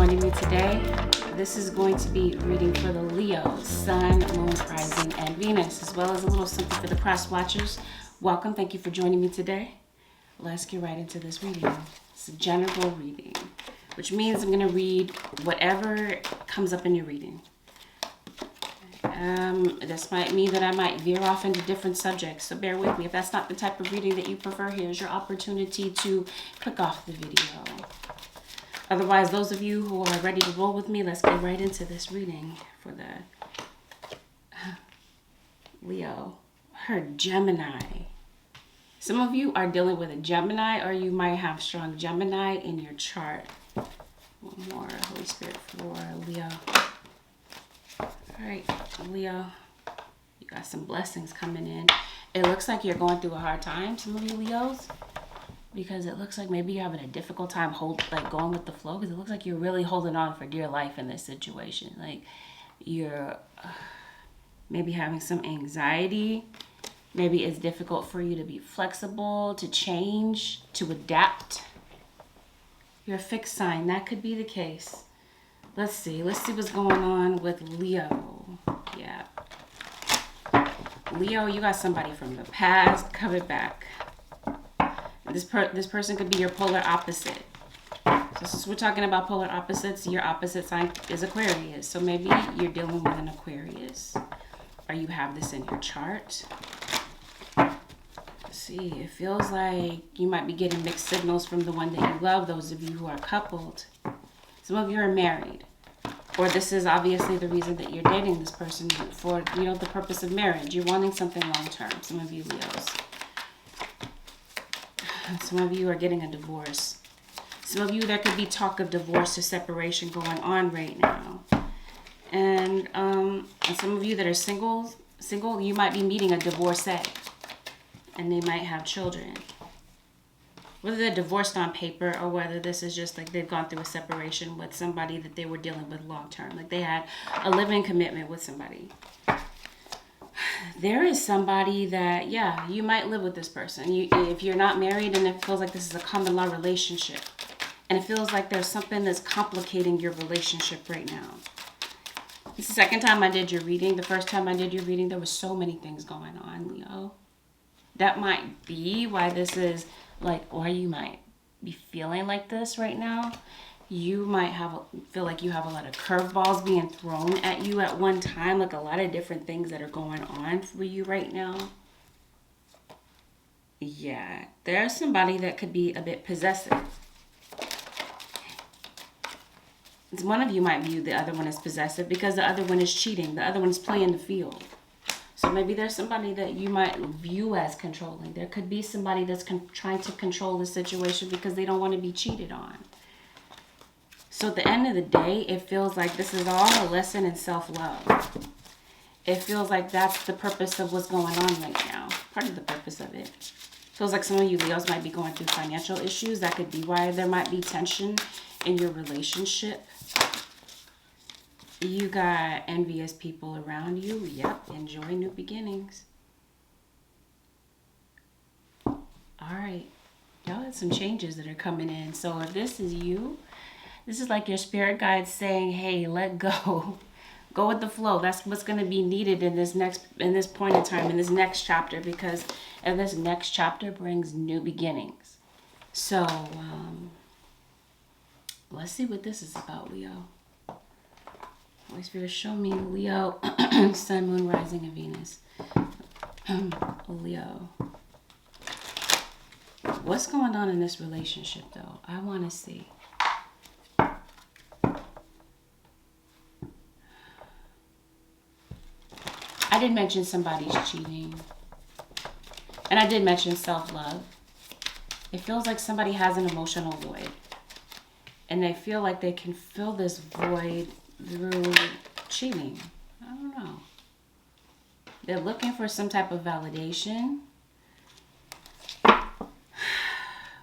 joining me today. This is going to be reading for the Leo, Sun, Moon, Rising, and Venus, as well as a little something for the cross watchers. Welcome. Thank you for joining me today. Let's get right into this reading. It's a general reading, which means I'm going to read whatever comes up in your reading. This might mean that I might veer off into different subjects, so bear with me. If that's not the type of reading that you prefer, here's your opportunity to click off the video. Otherwise, those of you who are ready to roll with me, let's get right into this reading for the Leo. Her Gemini. Some of you are dealing with a Gemini, or you might have strong Gemini in your chart. One more, Holy Spirit, for Leo. All right, Leo, you got some blessings coming in. It looks like you're going through a hard time, some of you Leos, because it looks like maybe you're having a difficult time going with the flow, because it looks like you're really holding on for dear life in this situation. Like you're maybe having some anxiety. Maybe it's difficult for you to be flexible, to change, to adapt. You're a fixed sign. That could be the case. Let's see what's going on with Leo. Yeah. Leo, you got somebody from the past coming back. This person could be your polar opposite. So since we're talking about polar opposites, your opposite sign is Aquarius. So maybe you're dealing with an Aquarius, or you have this in your chart. Let's see, it feels like you might be getting mixed signals from the one that you love, those of you who are coupled. Some of you are married, or this is obviously the reason that you're dating this person for, the purpose of marriage. You're wanting something long-term, some of you Leos. Some of you are getting a divorce. Some of you, there could be talk of divorce or separation going on right now. And some of you that are single, you might be meeting a divorcee, and they might have children. Whether they're divorced on paper or whether this is just like they've gone through a separation with somebody that they were dealing with long term. Like they had a living commitment with somebody. There is somebody that, you might live with this person. If you're not married and it feels like this is a common law relationship, and it feels like there's something that's complicating your relationship right now. It's the second time I did your reading. The first time I did your reading, there was so many things going on, Leo. That might be why this is why you might be feeling like this right now. You might feel like you have a lot of curveballs being thrown at you at one time, like a lot of different things that are going on for you right now. Yeah, there's somebody that could be a bit possessive. One of you might view the other one as possessive because the other one is cheating. The other one is playing the field. So maybe there's somebody that you might view as controlling. There could be somebody that's trying to control the situation because they don't want to be cheated on. So at the end of the day, it feels like this is all a lesson in self-love. It feels like that's the purpose of what's going on right now. Part of the purpose of it. Feels like some of you Leos might be going through financial issues. That could be why there might be tension in your relationship. You got envious people around you. Yep, enjoy new beginnings. All right. Y'all had some changes that are coming in. So if this is you, this is like your spirit guide saying, hey, let go. Go with the flow. That's what's going to be needed in this point in time, in this next chapter, because this next chapter brings new beginnings. So let's see what this is about, Leo. Holy Spirit, show me Leo, Sun, Moon, Rising, and Venus. Leo. What's going on in this relationship, though? I want to see. I did mention somebody's cheating. And I did mention self-love. It feels like somebody has an emotional void. And they feel like they can fill this void through cheating. I don't know. They're looking for some type of validation.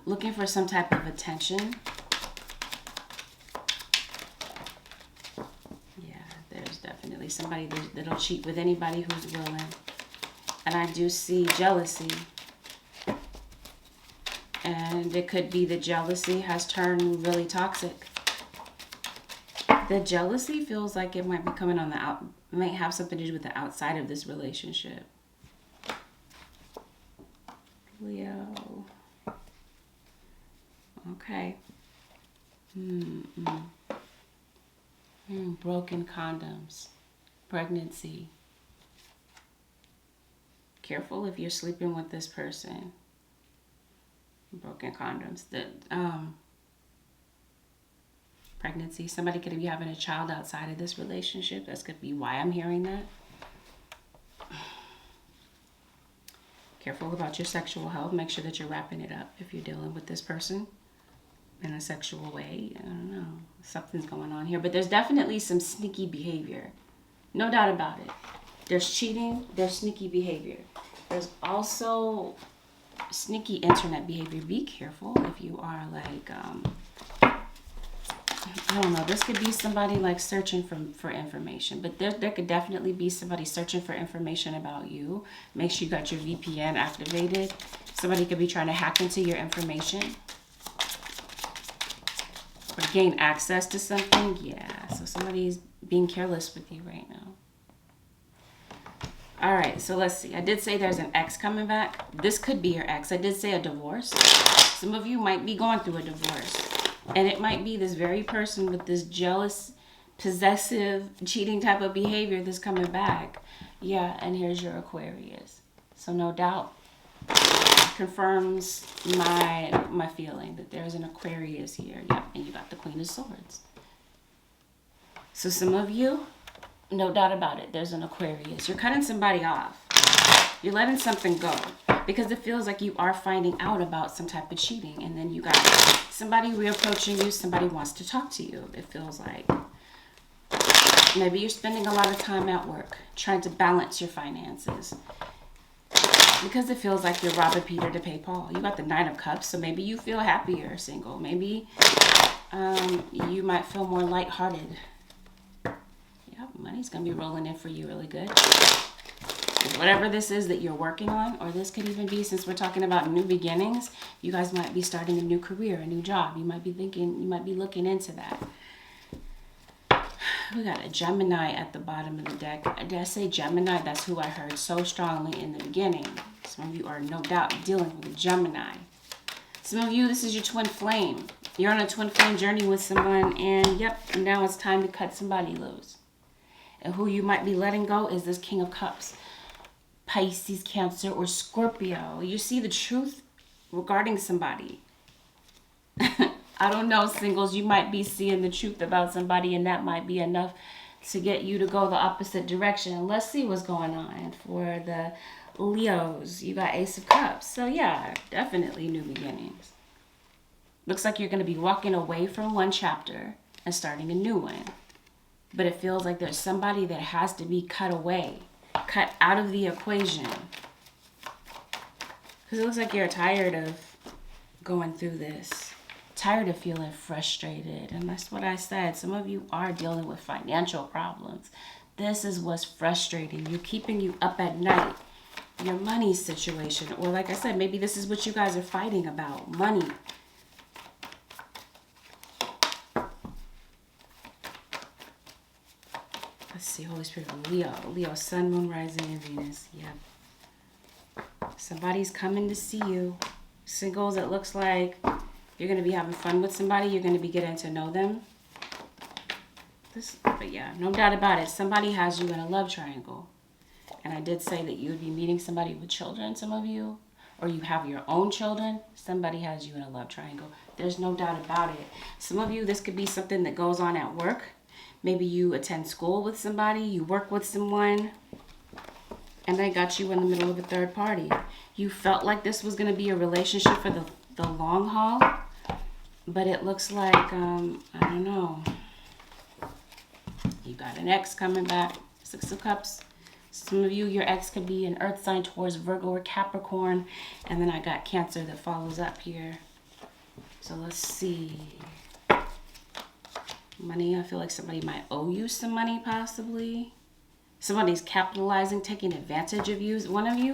Looking for some type of attention. Yeah, there's definitely somebody that'll cheat with anybody who's willing. And I do see jealousy. And it could be that jealousy has turned really toxic. The jealousy feels like it might be coming on the out, might have something to do with the outside of this relationship. Leo. Okay. Broken condoms. Pregnancy. Careful if you're sleeping with this person. Broken condoms. Pregnancy. Somebody could be having a child outside of this relationship. That's could be why I'm hearing that. Careful about your sexual health. Make sure that you're wrapping it up if you're dealing with this person in a sexual way. I don't know. Something's going on here. But there's definitely some sneaky behavior. No doubt about it. There's cheating. There's sneaky behavior. There's also sneaky internet behavior. Be careful if you are like, I don't know. This could be somebody like searching for information. But there could definitely be somebody searching for information about you. Make sure you got your VPN activated. Somebody could be trying to hack into your information. Or gain access to something. Yeah, so somebody's being careless with you right now. All right, so let's see. I did say there's an ex coming back. This could be your ex. I did say a divorce. Some of you might be going through a divorce. And it might be this very person with this jealous, possessive, cheating type of behavior that's coming back. Yeah, and here's your Aquarius. So no doubt confirms my feeling that there's an Aquarius here. Yep, and you got the Queen of Swords. So some of you, no doubt about it, there's an Aquarius. You're cutting somebody off. You're letting something go. Because it feels like you are finding out about some type of cheating. And then you got somebody reapproaching you. Somebody wants to talk to you. It feels like maybe you're spending a lot of time at work trying to balance your finances. Because it feels like you're robbing Peter to pay Paul. You got the Nine of Cups. So maybe you feel happier single. Maybe you might feel more lighthearted. Yeah, money's going to be rolling in for you really good. Whatever this is that you're working on, or this could even be, since we're talking about new beginnings, you guys might be starting a new career, a new job. You might be thinking, you might be looking into that. We got a Gemini at the bottom of the deck. Did I say Gemini? That's who I heard so strongly in the beginning. Some of you are no doubt dealing with a Gemini. Some of you, this is your twin flame. You're on a twin flame journey with someone, and yep, now it's time to cut somebody loose. And who you might be letting go is this King of Cups. Pisces, Cancer, or Scorpio. You see the truth regarding somebody. I don't know, singles. You might be seeing the truth about somebody, and that might be enough to get you to go the opposite direction. Let's see what's going on for the Leos. You got Ace of Cups. So yeah, definitely new beginnings. Looks like you're going to be walking away from one chapter and starting a new one. But it feels like there's somebody that has to be cut away. Cut out of the equation. Because it looks like you're tired of going through this. Tired of feeling frustrated. And that's what I said. Some of you are dealing with financial problems. This is what's frustrating you, keeping you up at night. Your money situation. Or like I said, maybe this is what you guys are fighting about. Money. Let's see, Holy Spirit, Leo, Sun, Moon, Rising, and Venus. Yep. Somebody's coming to see you. Singles, it looks like you're going to be having fun with somebody. You're going to be getting to know them. But yeah, no doubt about it. Somebody has you in a love triangle. And I did say that you would be meeting somebody with children, some of you. Or you have your own children. Somebody has you in a love triangle. There's no doubt about it. Some of you, this could be something that goes on at work. Maybe you attend school with somebody, you work with someone, and they got you in the middle of a third party. You felt like this was going to be a relationship for the long haul, but it looks like, I don't know. You got an ex coming back, Six of Cups. Some of you, your ex could be an earth sign towards Virgo or Capricorn, and then I got Cancer that follows up here. So let's see. Money, I feel like somebody might owe you some money possibly. Somebody's capitalizing, taking advantage of you. One of you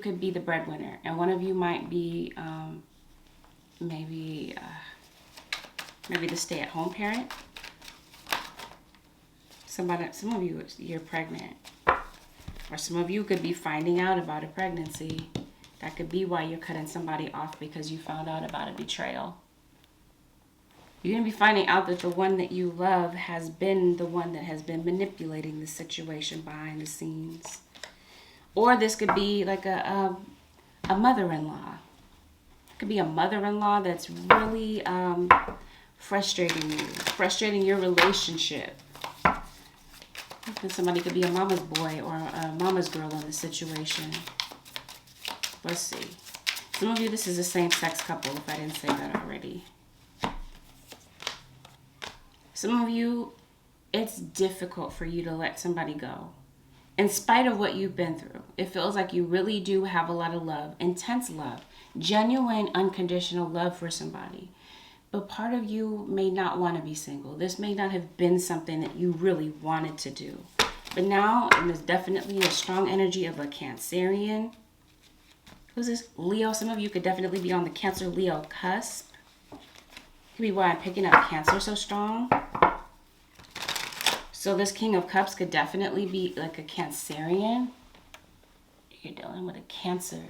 could be the breadwinner. And one of you might be maybe the stay-at-home parent. Some of you, you're pregnant. Or some of you could be finding out about a pregnancy. That could be why you're cutting somebody off, because you found out about a betrayal. You're going to be finding out that the one that you love has been the one that has been manipulating the situation behind the scenes. Or this could be like a mother-in-law. It could be a mother-in-law that's really frustrating you, frustrating your relationship. Somebody could be a mama's boy or a mama's girl in the situation. Let's see. Some of you, this is a same-sex couple, if I didn't say that already. Some of you, it's difficult for you to let somebody go. In spite of what you've been through, it feels like you really do have a lot of love, intense love, genuine, unconditional love for somebody. But part of you may not want to be single. This may not have been something that you really wanted to do. But now, and there's definitely a strong energy of a Cancerian. Who's this? Leo. Some of you could definitely be on the Cancer-Leo cusp. Could be why I'm picking up Cancer so strong. So this King of Cups could definitely be like a Cancerian. You're dealing with a Cancer.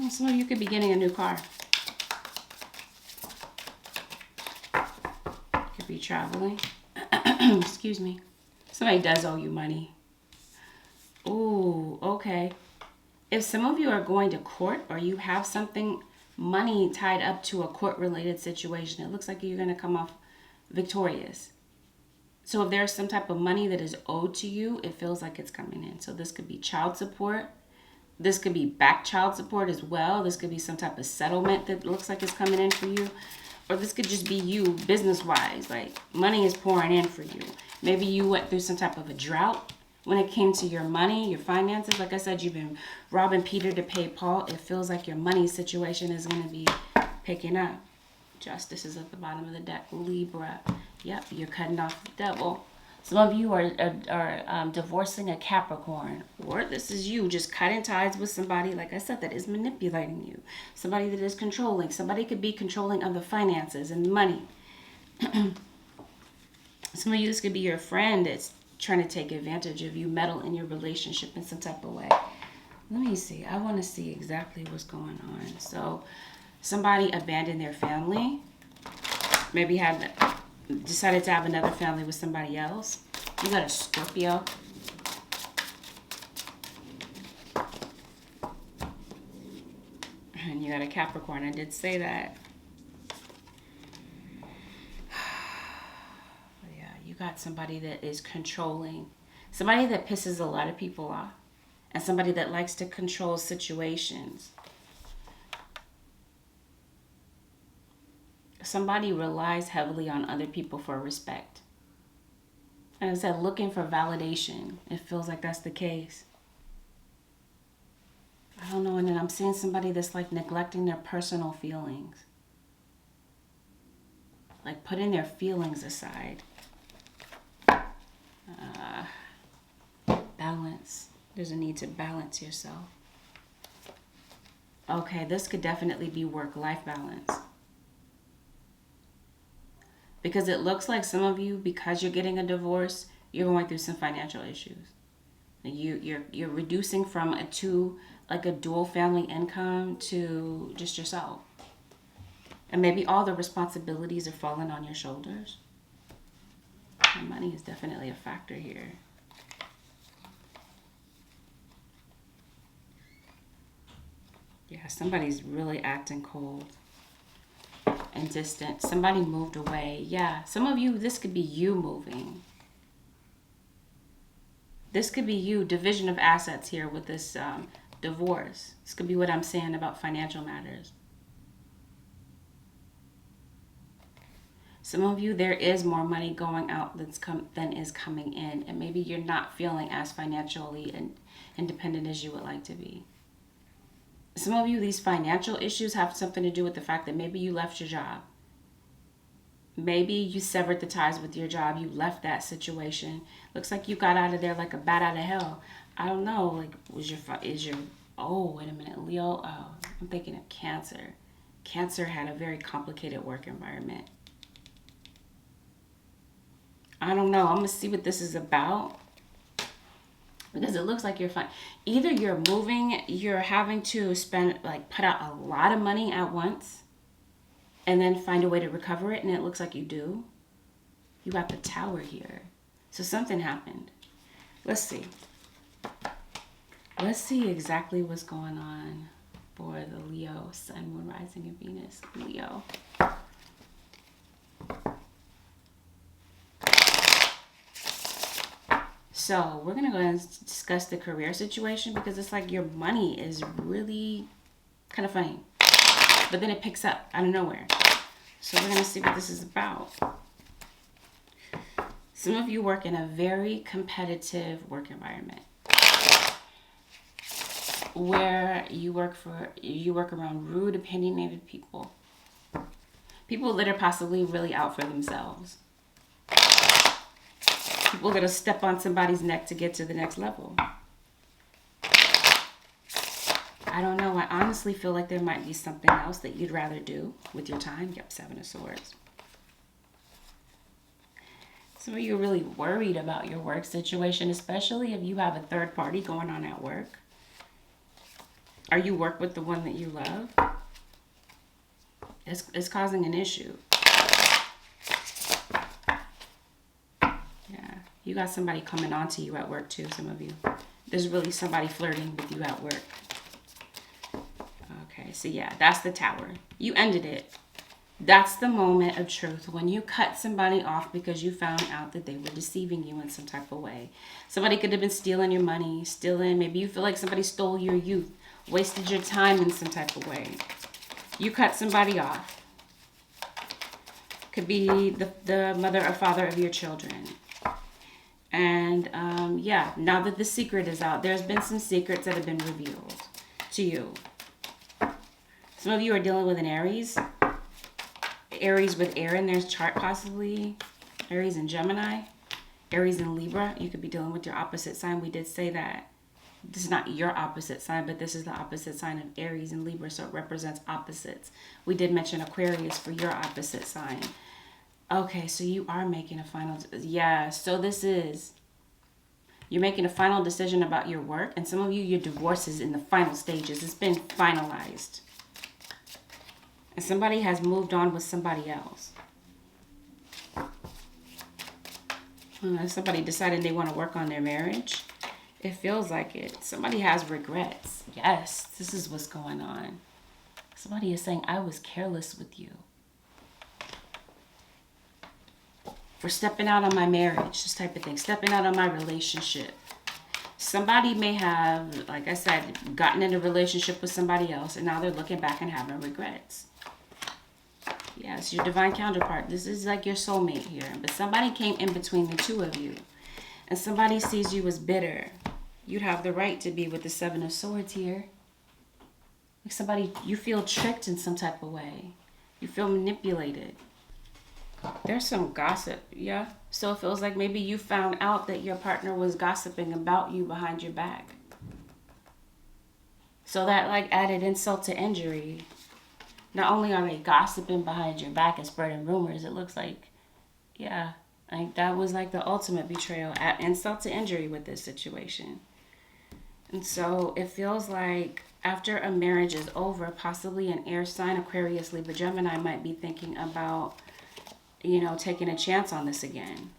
Some of you could be getting a new car. Could be traveling. Excuse me. Somebody does owe you money. Ooh, okay. If some of you are going to court or you have something, money tied up to a court-related situation, it looks like you're going to come off victorious. So if there's some type of money that is owed to you, it feels like it's coming in. So this could be child support. This could be back child support as well. This could be some type of settlement that looks like it's coming in for you. Or this could just be you business-wise. Like money is pouring in for you. Maybe you went through some type of a drought when it came to your money, your finances. Like I said, you've been robbing Peter to pay Paul. It feels like your money situation is going to be picking up. Justice is at the bottom of the deck. Libra. Yep, you're cutting off the devil. Some of you are divorcing a Capricorn, or this is you just cutting ties with somebody, like I said, that is manipulating you. Somebody that is controlling. Somebody could be controlling of the finances and money. Some of you, this could be your friend that's trying to take advantage of you, meddle in your relationship in some type of way. Let me see. I want to see exactly what's going on. So somebody abandoned their family. Maybe decided to have another family with somebody else. You got a Scorpio. And you got a Capricorn. I did say that. Yeah, you got somebody that is controlling. Somebody that pisses a lot of people off. And somebody that likes to control situations. Somebody relies heavily on other people for respect. And I said, looking for validation. It feels like that's the case. I don't know. And then I'm seeing somebody that's like neglecting their personal feelings. Like putting their feelings aside. Balance. There's a need to balance yourself. Okay, this could definitely be work-life balance. Because it looks like some of you, because you're getting a divorce, you're going through some financial issues. You're reducing from a dual family income to just yourself. And maybe all the responsibilities are falling on your shoulders. And money is definitely a factor here. Yeah, somebody's really acting cold and distant. Somebody moved away. Yeah, some of you, this could be you moving. This could be you, division of assets here with this divorce. This could be what I'm saying about financial matters. Some of you, there is more money going out than is coming in. And maybe you're not feeling as financially independent as you would like to be. Some of you, these financial issues have something to do with the fact that maybe you left your job. Maybe you severed the ties with your job. You left that situation. Looks like you got out of there like a bat out of hell. I don't know. Like, oh, wait a minute. Leo. Oh, I'm thinking of Cancer. Cancer had a very complicated work environment. I don't know. I'm going to see what this is about. Because it looks like you're fine. Either you're moving, you're having to spend, like, put out a lot of money at once. And then find a way to recover it. And it looks like you do. You got the Tower here. So something happened. Let's see. Let's see exactly what's going on for the Leo, Sun, Moon, Rising, and Venus. Leo. So we're going to go ahead and discuss the career situation because it's like your money is really kind of funny. But then it picks up out of nowhere. So we're going to see what this is about. Some of you work in a very competitive work environment where you work around rude, opinionated people. People that are possibly really out for themselves. People that'll step on somebody's neck to get to the next level. I don't know. I honestly feel like there might be something else that you'd rather do with your time. Yep, 7 of Swords. Some of you are really worried about your work situation, especially if you have a third party going on at work. Or you work with the one that you love. It's causing an issue. Yeah, you got somebody coming on to you at work too, some of you. There's really somebody flirting with you at work. Okay, so yeah, that's the Tower. You ended it. That's the moment of truth when you cut somebody off because you found out that they were deceiving you in some type of way. Somebody could have been stealing your money, maybe you feel like somebody stole your youth, wasted your time in some type of way. You cut somebody off. Could be the mother or father of your children. And yeah, now that the secret is out, there's been some secrets that have been revealed to you. Some of you are dealing with an Aries. Aries with air in their chart possibly. Aries and Gemini. Aries and Libra. You could be dealing with your opposite sign. We did say that. This is not your opposite sign, but this is the opposite sign of Aries and Libra, so it represents opposites. We did mention Aquarius for your opposite sign. Okay, so you are making a final... Yeah, so this is... You're making a final decision about your work, and some of you, your divorce is in the final stages. It's been finalized. And somebody has moved on with somebody else. Somebody decided they want to work on their marriage. It feels like it. Somebody has regrets. Yes, this is what's going on. Somebody is saying, I was careless with you. For stepping out on my marriage, this type of thing. Stepping out on my relationship. Somebody may have, like I said, gotten in a relationship with somebody else, and now they're looking back and having regrets. Yes, your divine counterpart. This is like your soulmate here. But somebody came in between the two of you. And somebody sees you as bitter. You'd have the right to be with the 7 of Swords here. Like somebody, you feel tricked in some type of way. You feel manipulated. There's some gossip, yeah? So it feels like maybe you found out that your partner was gossiping about you behind your back. So that like added insult to injury. Not only are they gossiping behind your back and spreading rumors, it looks like, yeah, like that was like the ultimate betrayal, at insult to injury with this situation. And so it feels like after a marriage is over, possibly an air sign, Aquarius, Libra, Gemini might be thinking about, you know, taking a chance on this again.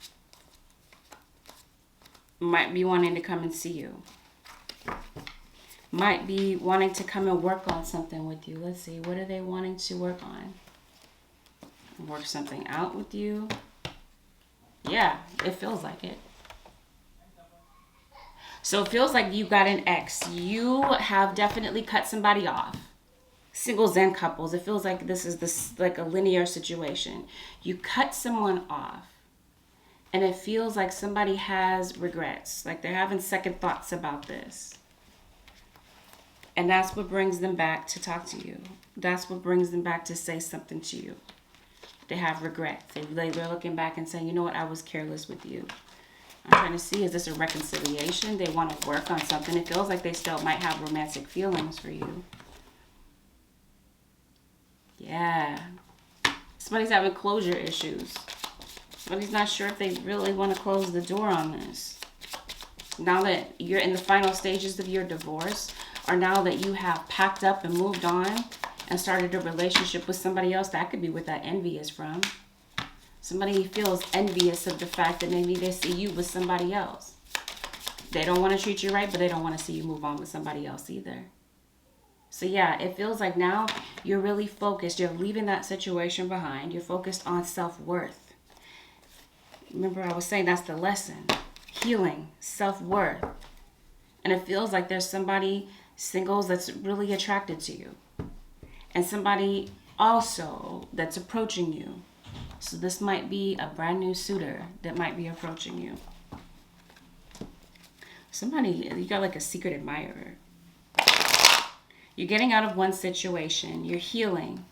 Might be wanting to come and see you. Might be wanting to come and work on something with you. Let's see, what are they wanting to work on? Work something out with you. Yeah, it feels like it. So it feels like you got an ex. You have definitely cut somebody off. Singles and couples. It feels like this is like a linear situation. You cut someone off. And it feels like somebody has regrets. Like they're having second thoughts about this. And that's what brings them back to talk to you. That's what brings them back to say something to you. They have regrets. They're looking back and saying, you know what, I was careless with you. I'm trying to see, is this a reconciliation? They want to work on something. It feels like they still might have romantic feelings for you. Yeah. Somebody's having closure issues. Somebody's not sure if they really want to close the door on this. Now that you're in the final stages of your divorce, or now that you have packed up and moved on and started a relationship with somebody else, that could be where that envy is from. Somebody feels envious of the fact that maybe they see you with somebody else. They don't want to treat you right, but they don't want to see you move on with somebody else either. So yeah, it feels like now you're really focused. You're leaving that situation behind. You're focused on self-worth. Remember I was saying that's the lesson. Healing, self-worth. And it feels like there's somebody, singles, that's really attracted to you. And somebody also that's approaching you. So this might be a brand new suitor that might be approaching you. Somebody, you got like a secret admirer. You're getting out of one situation. You're healing.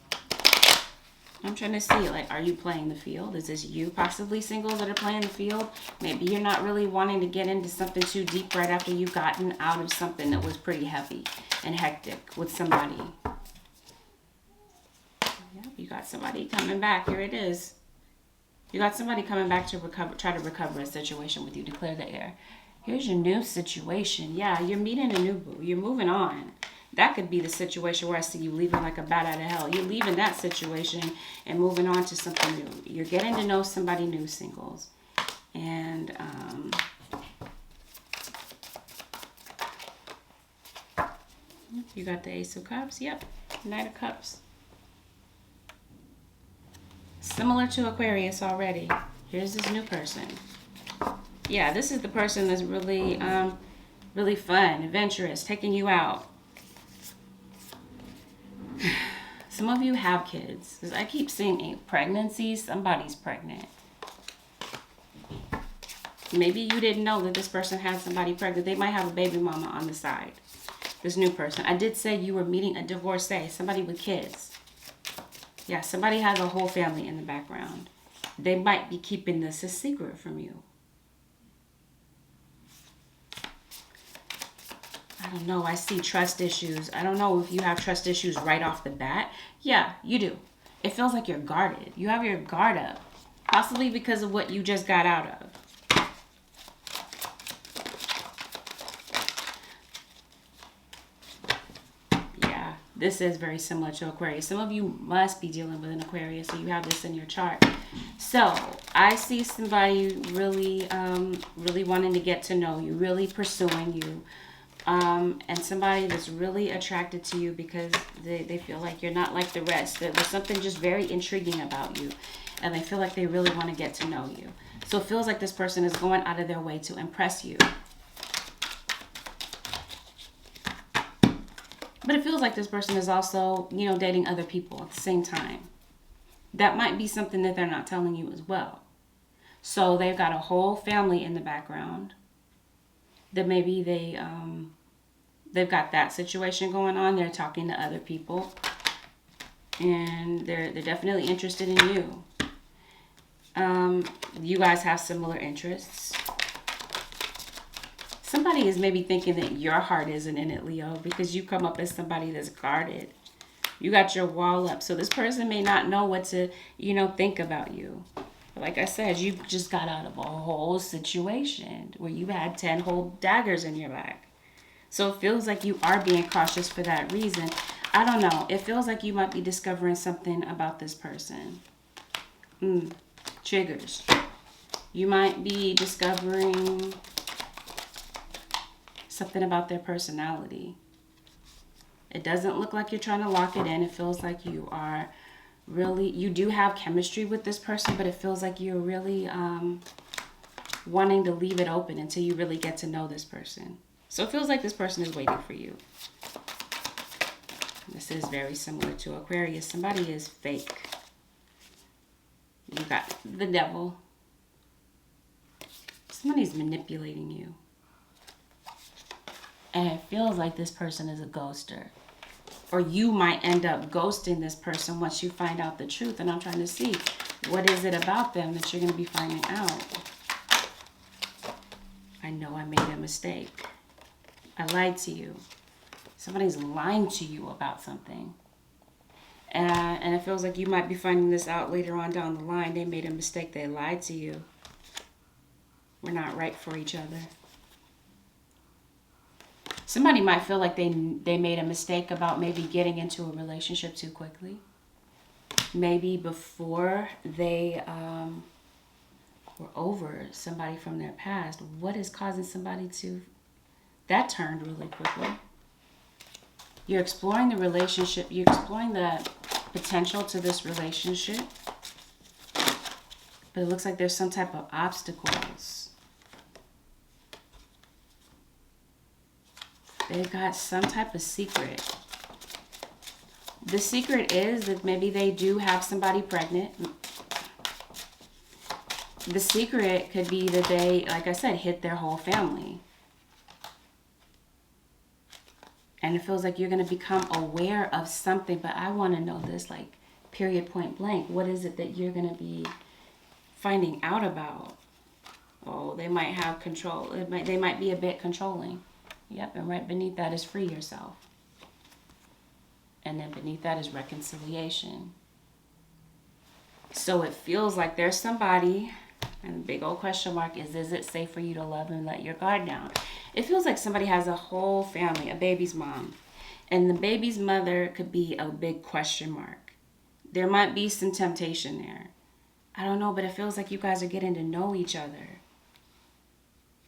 I'm trying to see, like, are you playing the field? Is this you, possibly singles, that are playing the field? Maybe you're not really wanting to get into something too deep right after you've gotten out of something that was pretty heavy and hectic with somebody. Yep, you got somebody coming back. Here it is. You got somebody coming back to try to recover a situation with you, to clear the air. Here's your new situation. Yeah, you're meeting a new boo. You're moving on. That could be the situation where I see you leaving like a bat out of hell. You're leaving that situation and moving on to something new. You're getting to know somebody new, singles. And you got the Ace of Cups. Yep, Knight of Cups. Similar to Aquarius already. Here's this new person. Yeah, this is the person that's really, really fun, adventurous, taking you out. Some of you have kids. I keep seeing a pregnancy. Somebody's pregnant. Maybe you didn't know that this person had somebody pregnant. They might have a baby mama on the side. This new person. I did say you were meeting a divorcee, somebody with kids. Yeah, somebody has a whole family in the background. They might be keeping this a secret from you. I don't know. I see trust issues. I don't know if you have trust issues right off the bat. Yeah, you do. It feels like you're guarded. You have your guard up. Possibly because of what you just got out of. Yeah, this is very similar to Aquarius. Some of you must be dealing with an Aquarius, so you have this in your chart. So, I see somebody really, really wanting to get to know you, really pursuing you. And somebody that's really attracted to you because they feel like you're not like the rest. There's something just very intriguing about you. And they feel like they really want to get to know you. So it feels like this person is going out of their way to impress you. But it feels like this person is also, you know, dating other people at the same time. That might be something that they're not telling you as well. So they've got a whole family in the background. That maybe they've got that situation going on. They're talking to other people, and they're definitely interested in you. You guys have similar interests. Somebody is maybe thinking that your heart isn't in it, Leo, because you come up as somebody that's guarded. You got your wall up, so this person may not know what to, you know, think about you. Like I said, you just got out of a whole situation where you had 10 whole daggers in your back. So it feels like you are being cautious for that reason. I don't know. It feels like you might be discovering something about this person. Triggers. You might be discovering something about their personality. It doesn't look like you're trying to lock it in. It feels like you are really, you do have chemistry with this person, but it feels like you're really wanting to leave it open until you really get to know this person. So it feels like this person is waiting for you. This is very similar to Aquarius. Somebody is fake. You got the devil. Somebody's manipulating you. And it feels like this person is a ghoster. Or you might end up ghosting this person once you find out the truth. And I'm trying to see, what is it about them that you're going to be finding out? I know I made a mistake. I lied to you. Somebody's lying to you about something. And it feels like you might be finding this out later on down the line. They made a mistake. They lied to you. We're not right for each other. Somebody might feel like they made a mistake about maybe getting into a relationship too quickly. Maybe before they were over somebody from their past. What is causing somebody to... That turned really quickly. You're exploring the relationship. You're exploring the potential to this relationship. But it looks like there's some type of obstacles. They've got some type of secret. The secret is that maybe they do have somebody pregnant. The secret could be that they, like I said, hit their whole family. And it feels like you're going to become aware of something. But I want to know this, like, period, point blank. What is it that you're going to be finding out about? Oh, they might have control. They might be a bit controlling. Yep, and right beneath that is free yourself. And then beneath that is reconciliation. So it feels like there's somebody, and the big old question mark is it safe for you to love and let your guard down? It feels like somebody has a whole family, a baby's mom. And the baby's mother could be a big question mark. There might be some temptation there. I don't know, but it feels like you guys are getting to know each other.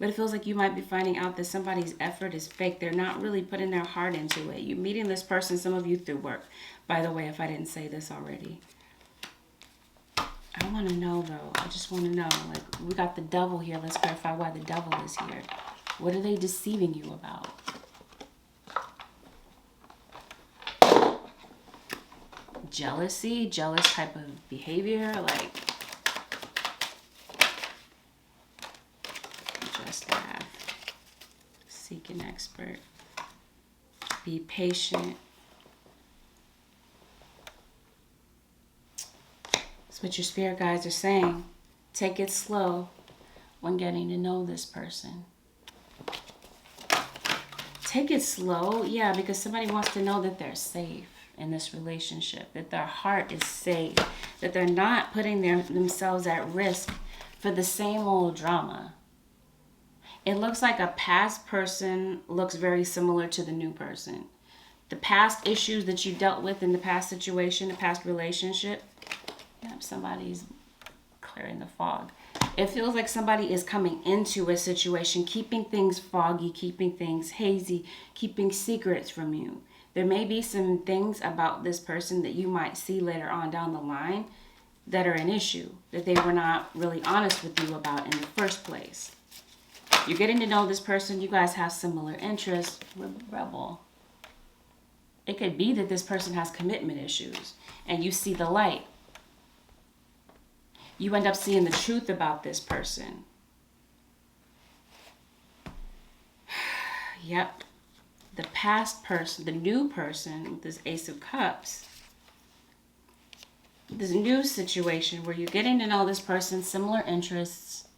But it feels like you might be finding out that somebody's effort is fake. They're not really putting their heart into it. You're meeting this person, some of you through work. By the way, if I didn't say this already. I want to know, though. I just want to know. Like, we got the devil here. Let's clarify why the devil is here. What are they deceiving you about? Jealousy, jealous type of behavior, like... Seek an expert. Be patient. That's what your spirit guides are saying. Take it slow when getting to know this person. Take it slow, yeah, because somebody wants to know that they're safe in this relationship, that their heart is safe, that they're not putting themselves at risk for the same old drama. It looks like a past person looks very similar to the new person. The past issues that you dealt with in the past situation, the past relationship. Yep, somebody's clearing the fog. It feels like somebody is coming into a situation, keeping things foggy, keeping things hazy, keeping secrets from you. There may be some things about this person that you might see later on down the line that are an issue, that they were not really honest with you about in the first place. You're getting to know this person. You guys have similar interests. Rebel. It could be that this person has commitment issues and you see the light. You end up seeing the truth about this person. Yep. The past person, the new person with this Ace of Cups. This new situation where you're getting to know this person, similar interests.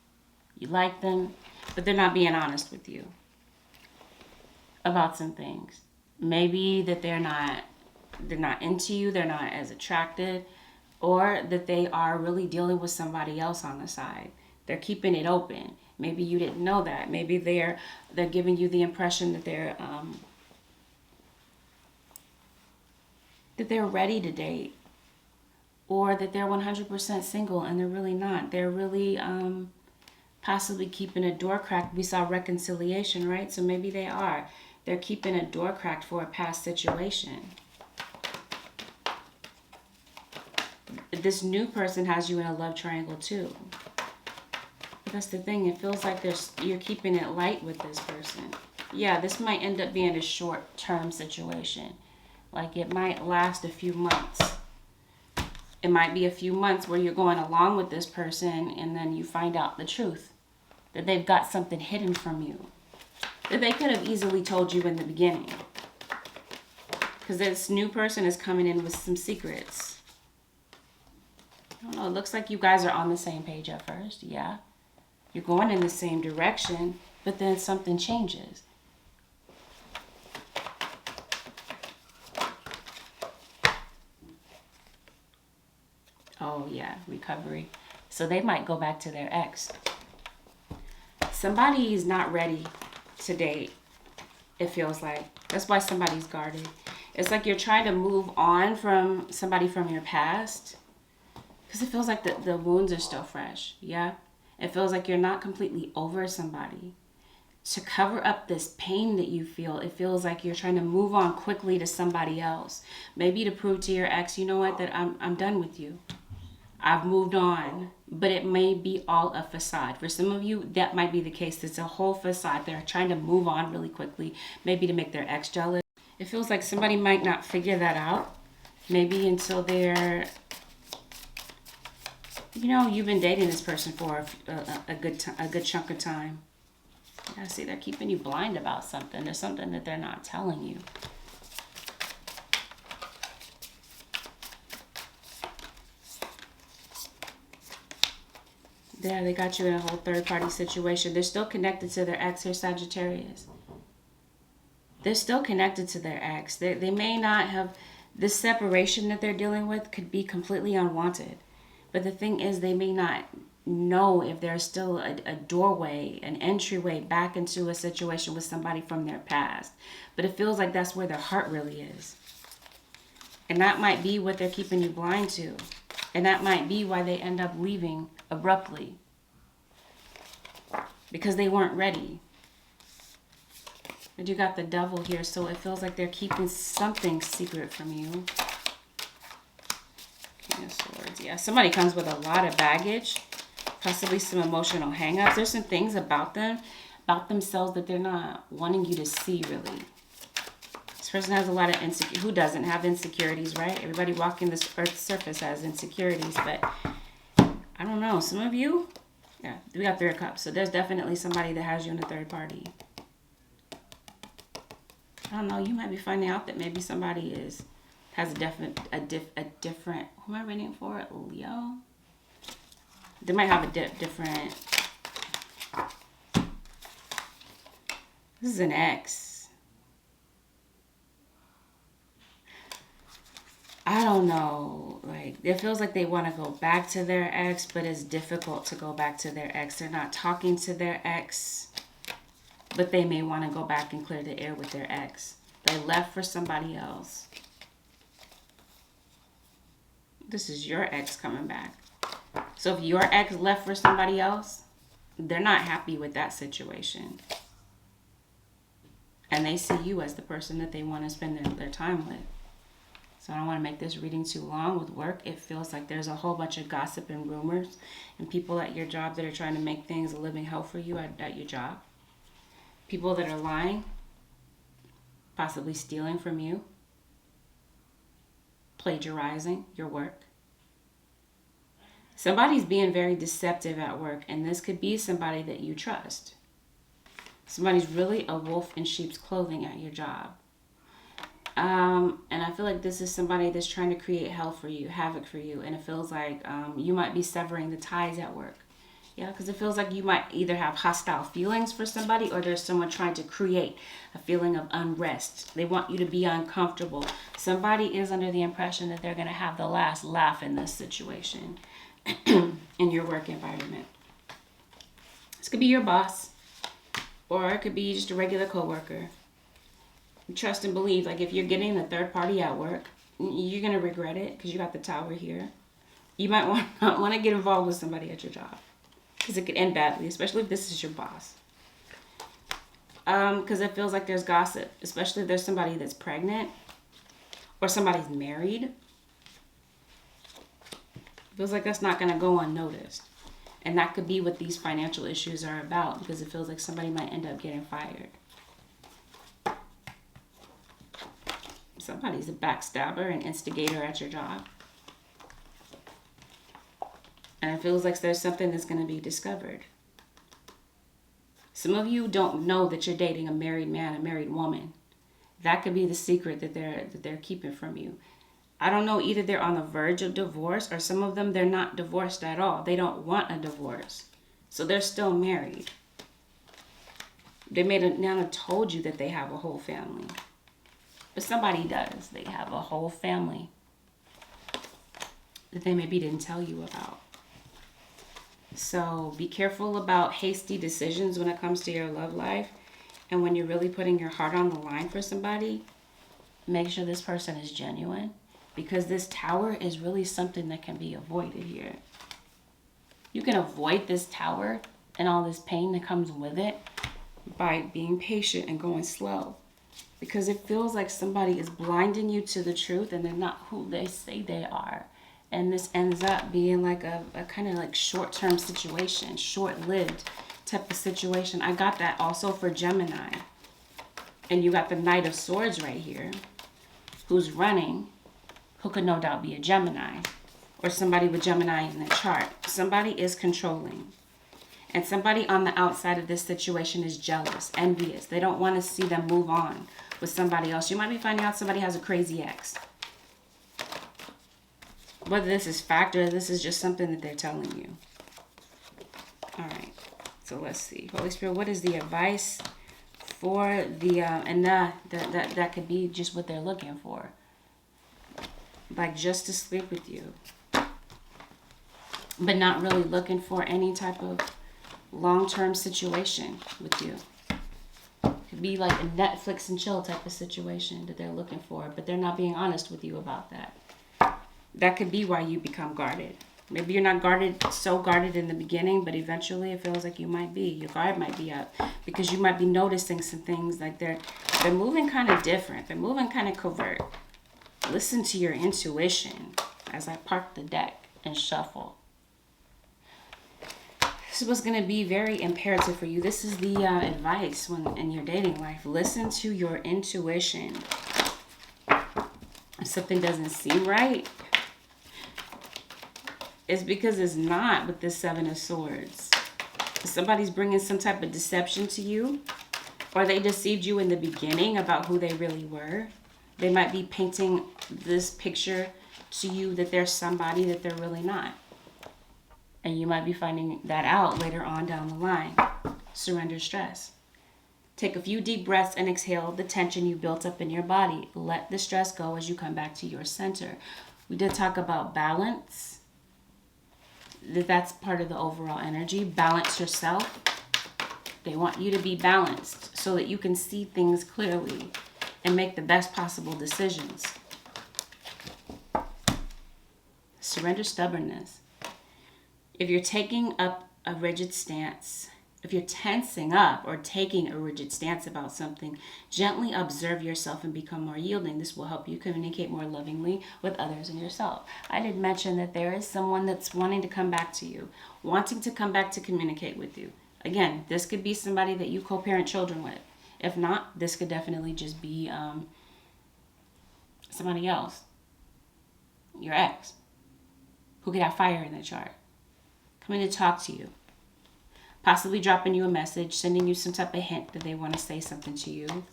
You like them. But they're not being honest with you about some things. Maybe that they're not into you, they're not as attracted, or that they are really dealing with somebody else on the side. They're keeping it open. Maybe you didn't know that. Maybe they're giving you the impression that they're ready to date, or that they're 100% single and they're really not. They're really possibly keeping a door cracked. We saw reconciliation, right? So maybe they are. They're keeping a door cracked for a past situation. This new person has you in a love triangle too. But that's the thing. It feels like you're keeping it light with this person. Yeah, this might end up being a short-term situation. Like it might last a few months. It might be a few months where you're going along with this person and then you find out the truth. That they've got something hidden from you. That they could have easily told you in the beginning. Because this new person is coming in with some secrets. I don't know, it looks like you guys are on the same page at first, yeah. You're going in the same direction, but then something changes. Oh, yeah, recovery. So they might go back to their ex. Somebody is not ready to date, it feels like. That's why somebody's guarded. It's like you're trying to move on from somebody from your past. Because it feels like the wounds are still fresh. Yeah? It feels like you're not completely over somebody. To cover up this pain that you feel, it feels like you're trying to move on quickly to somebody else. Maybe to prove to your ex, you know what, that I'm done with you. I've moved on. But it may be all a facade. For some of you, that might be the case. It's a whole facade. They're trying to move on really quickly, maybe to make their ex jealous. It feels like somebody might not figure that out. Maybe until they're, you know, you've been dating this person for a good chunk of time. Yeah, see, they're keeping you blind about something. There's something that they're not telling you. There, they got you in a whole third-party situation. They're still connected to their ex. Here, Sagittarius. They're still connected to their ex. They may not have... This separation that they're dealing with could be completely unwanted. But the thing is, they may not know if there's still a doorway, an entryway back into a situation with somebody from their past. But it feels like that's where their heart really is. And that might be what they're keeping you blind to. And that might be why they end up leaving abruptly. Because they weren't ready. But you got the devil here, so it feels like they're keeping something secret from you. King of Swords. Yeah, somebody comes with a lot of baggage. Possibly some emotional hang-ups. There's some things about them, about themselves that they're not wanting you to see, really. This person has a lot of insecurities. Who doesn't have insecurities, right? Everybody walking this earth's surface has insecurities, but I don't know. Some of you, yeah, we got 3 of Cups. So there's definitely somebody that has you in a third party. I don't know. You might be finding out that maybe somebody has a different. Who am I reading for? Leo. They might have a different. This is an ex. I don't know. Like, it feels like they want to go back to their ex, but it's difficult to go back to their ex. They're not talking to their ex, but they may want to go back and clear the air with their ex. They left for somebody else. This is your ex coming back. So if your ex left for somebody else, they're not happy with that situation. And they see you as the person that they want to spend their time with. So I don't want to make this reading too long. With work, it feels like there's a whole bunch of gossip and rumors and people at your job that are trying to make things a living hell for you at your job. People that are lying, possibly stealing from you, plagiarizing your work. Somebody's being very deceptive at work, and this could be somebody that you trust. Somebody's really a wolf in sheep's clothing at your job. And I feel like this is somebody that's trying to create hell for you, havoc for you, and it feels like you might be severing the ties at work. Yeah, because it feels like you might either have hostile feelings for somebody or there's someone trying to create a feeling of unrest. They want you to be uncomfortable. Somebody is under the impression that they're going to have the last laugh in this situation in your work environment. This could be your boss, or it could be just a regular coworker. Trust and believe, like if you're getting a third party at work, you're going to regret it because you got the Tower here. You might want to get involved with somebody at your job because it could end badly, especially if this is your boss. Because it feels like there's gossip, especially if there's somebody that's pregnant or somebody's married. It feels like that's not going to go unnoticed. And that could be what these financial issues are about, because it feels like somebody might end up getting fired. Somebody's a backstabber, an instigator at your job. And it feels like there's something that's going to be discovered. Some of you don't know that you're dating a married man, a married woman. That could be the secret that they're keeping from you. I don't know, either they're on the verge of divorce, or some of them, they're not divorced at all. They don't want a divorce. So they're still married. They may have now told you that they have a whole family. But somebody does. They have a whole family. that they maybe didn't tell you about. So be careful about hasty decisions when it comes to your love life. And when you're really putting your heart on the line for somebody, make sure this person is genuine, because this Tower is really something that can be avoided here. You can avoid this Tower and all this pain that comes with it by being patient and going slow, because it feels like somebody is blinding you to the truth and they're not who they say they are. And this ends up being like a kind of like short-term situation, short-lived type of situation. I got that also for Gemini. And you got the Knight of Swords right here, who's running, who could no doubt be a Gemini or somebody with Gemini in their chart. Somebody is controlling. And somebody on the outside of this situation is jealous, envious. They don't want to see them move on with somebody else. You might be finding out somebody has a crazy ex. Whether this is fact or this is just something that they're telling you. All right. So let's see. Holy Spirit, what is the advice for the, and that could be just what they're looking for. Like just to sleep with you. But not really looking for any type of long-term situation with you. Could be like a Netflix and chill type of situation that they're looking for, but they're not being honest with you about that. That could be why you become guarded. Maybe you're not so guarded in the beginning, but eventually it feels like you might be. Your guard might be up because you might be noticing some things like they're moving kind of different. They're moving kind of covert. Listen to your intuition as I park the deck and shuffle. This is what's going to be very imperative for you. This is the advice when in your dating life. Listen to your intuition. If something doesn't seem right, it's because it's not with this Seven of Swords. If somebody's bringing some type of deception to you, or they deceived you in the beginning about who they really were. They might be painting this picture to you that they're somebody that they're really not. And you might be finding that out later on down the line. Surrender stress. Take a few deep breaths and exhale the tension you built up in your body. Let the stress go as you come back to your center. We did talk about balance. That's part of the overall energy. Balance yourself. They want you to be balanced so that you can see things clearly and make the best possible decisions. Surrender stubbornness. If you're taking up a rigid stance, if you're tensing up or taking a rigid stance about something, gently observe yourself and become more yielding. This will help you communicate more lovingly with others and yourself. I did mention that there is someone that's wanting to come back to you, wanting to come back to communicate with you. Again, this could be somebody that you co-parent children with. If not, this could definitely just be somebody else, your ex, who could have fire in their chart, coming to talk to you. Possibly dropping you a message, sending you some type of hint that they want to say something to you.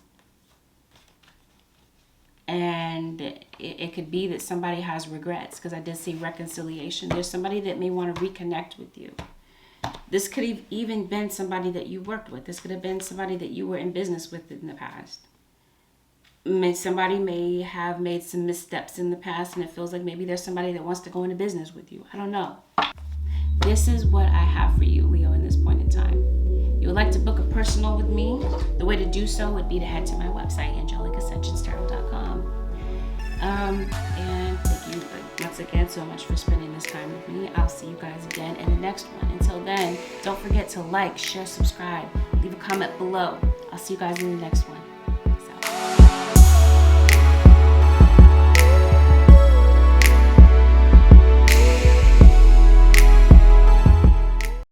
And it could be that somebody has regrets, because I did see reconciliation. There's somebody that may want to reconnect with you. This could have even been somebody that you worked with. This could have been somebody that you were in business with in the past. Somebody may have made some missteps in the past, and it feels like maybe there's somebody that wants to go into business with you. I don't know. This is what I have for you, Leo, in this point in time. You would like to book a personal with me? The way to do so would be to head to my website, AngelicAscensionsTarot.com. And thank you once again so much for spending this time with me. I'll see you guys again in the next one. Until then, don't forget to like, share, subscribe, leave a comment below. I'll see you guys in the next one.